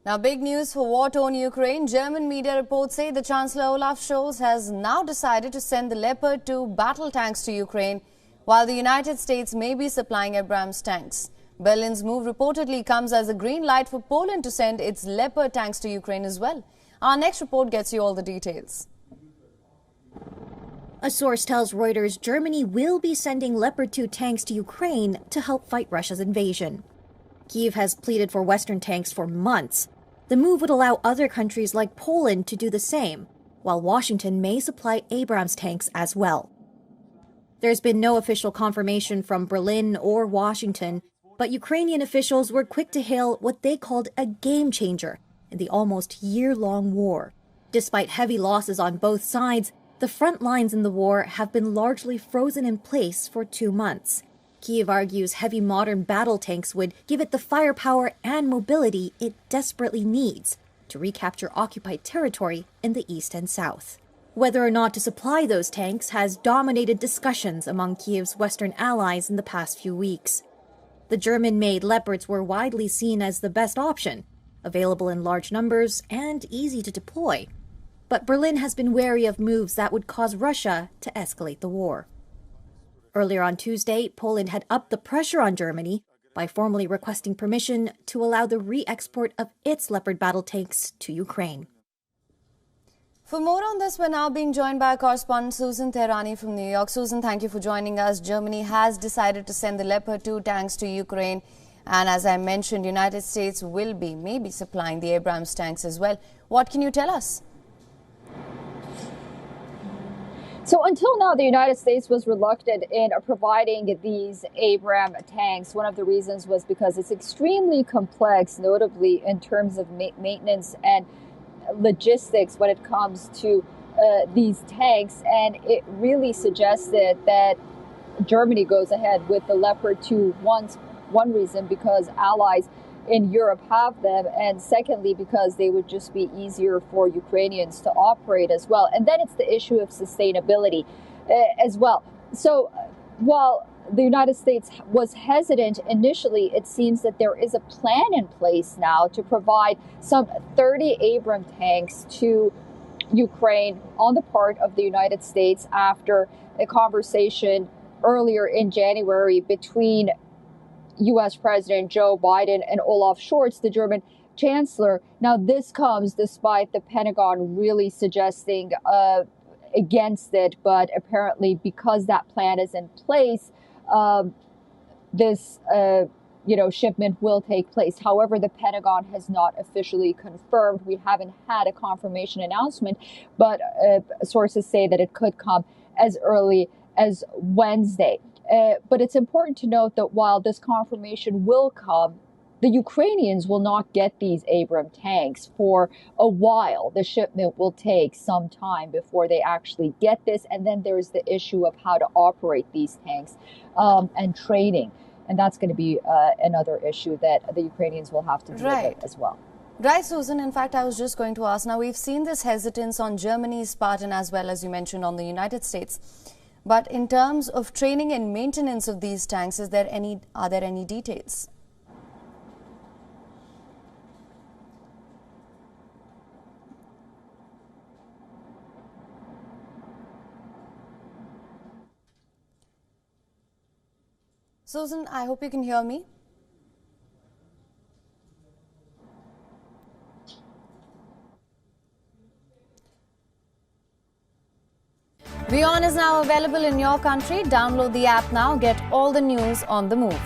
Now, big news for war-torn Ukraine. German media reports say the Chancellor Olaf Scholz has now decided to send the Leopard 2 battle tanks to Ukraine, while the United States may be supplying Abrams tanks. Berlin's move reportedly comes as a green light for Poland to send its Leopard tanks to Ukraine as well. Our next report gets you all the details. A source tells Reuters Germany will be sending Leopard 2 tanks to Ukraine to help fight Russia's invasion. Kyiv has pleaded for Western tanks for months. The move would allow other countries like Poland to do the same, while Washington may supply Abrams tanks as well. There's been no official confirmation from Berlin or Washington, but Ukrainian officials were quick to hail what they called a game changer in the almost year-long war. Despite heavy losses on both sides, the front lines in the war have been largely frozen in place for 2 months. Kyiv argues heavy modern battle tanks would give it the firepower and mobility it desperately needs to recapture occupied territory in the east and south. Whether or not to supply those tanks has dominated discussions among Kyiv's Western allies in the past few weeks. The German-made Leopards were widely seen as the best option, available in large numbers and easy to deploy. But Berlin has been wary of moves that would cause Russia to escalate the war. Earlier on Tuesday, Poland had upped the pressure on Germany by formally requesting permission to allow the re-export of its Leopard battle tanks to Ukraine. For more on this, we're now being joined by our correspondent Susan Tehrani from New York. Susan, thank you for joining us. Germany has decided to send the Leopard 2 tanks to Ukraine. And as I mentioned, United States will be maybe supplying the Abrams tanks as well. What can you tell us? So until now, the United States was reluctant in providing these Abrams tanks. One of the reasons was because it's extremely complex, notably in terms of maintenance and logistics when it comes to these tanks. And it really suggested that Germany goes ahead with the Leopard 2 one reason because allies in Europe have them, and secondly because they would just be easier for Ukrainians to operate as well. And then it's the issue of sustainability as well. So while the United States was hesitant initially, it seems that there is a plan in place now to provide some 30 Abrams tanks to Ukraine on the part of the United States after a conversation earlier in January between U.S. President Joe Biden and Olaf Scholz, the German chancellor. Now, this comes despite the Pentagon really suggesting against it, but apparently because that plan is in place, this shipment will take place. However, the Pentagon has not officially confirmed. We haven't had a confirmation announcement, but sources say that it could come as early as Wednesday. But it's important to note that while this confirmation will come, the Ukrainians will not get these Abrams tanks for a while. The shipment will take some time before they actually get this. And then there's the issue of how to operate these tanks and training. And that's going to be another issue that the Ukrainians will have to deal with as well. Right, Susan. In fact, I was just going to ask, now we've seen this hesitance on Germany's part and as well as you mentioned on the United States. But in terms of training and maintenance of these tanks, are there any details? Susan, I hope you can hear me. WION is now available in your country. Download the app now. Get all the news on the move.